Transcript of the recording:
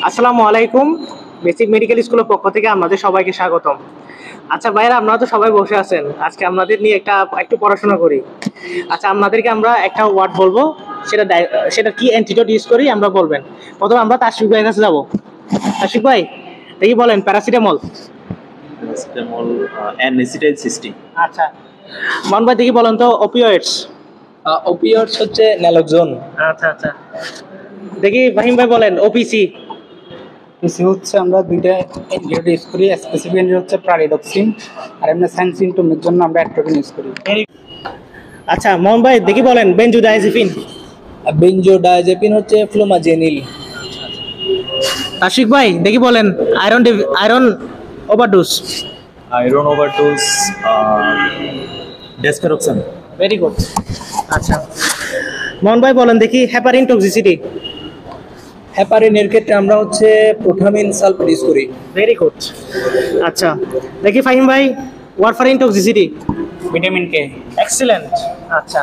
আসসালামু আলাইকুম। Basic medical স্কুলের পক্ষ থেকে আপনাদের সবাইকে স্বাগতম। আচ্ছা ভাইরা, আপনারা তো সবাই বসে আছেন, আজকে আপনাদের নিয়ে একটু পড়াশোনা করি। আচ্ছা, আপনাদেরকে আমরা একটা ওয়ার্ড বলবো, সেটা কি অ্যান্টিডোট ইউজ করি আমরা বলবেন। প্রথমে আমরা তাশফিক ভাইয়ের কাছে যাব। তাশফিক ভাই, দেখি বলেন প্যারাসিটামল। Paracetamol N-acetylcysteine। আচ্ছা, মান ভাই দেখি বলেন তো অপিওয়েডস। ওপিওইডস হচ্ছে ন্যালোক্সোন। আচ্ছা আচ্ছা, দেখি ফাহিম ভাই বলেন ওপিসি। পিসি হচ্ছে আমরা দুইটা অ্যান্টিডোট ইউজ করি, স্পেসিফিক অ্যান্টিডোট হচ্ছে প্রারিডক্সিন, আর এমনি সাইন সিমটমের জন্য আমরা অ্যাট্রোপিন ইউজ করি। আচ্ছা মোহন ভাই দেখি বলেন বেনজোডায়াজেপিন। বেনজোডায়াজেপিন হচ্ছে ফ্লোমাজেনিল। তাশফিক ভাই দেখি বলেন আয়রন ওভারডোজ। আয়রন ওভারডোজ ডেসপেরক্সান। Very good. আচ্ছা মোহন ভাই বলেন দেখি হেপারিন টক্সিসিটি। হেপারিনের ক্ষেত্রে আমরা হচ্ছে প্রোটামিন সালফেট ইউজ করি। Very good. আচ্ছা দেখি ফাহিম ভাই warfarin toxicity. Vitamin K. Excellent. আচ্ছা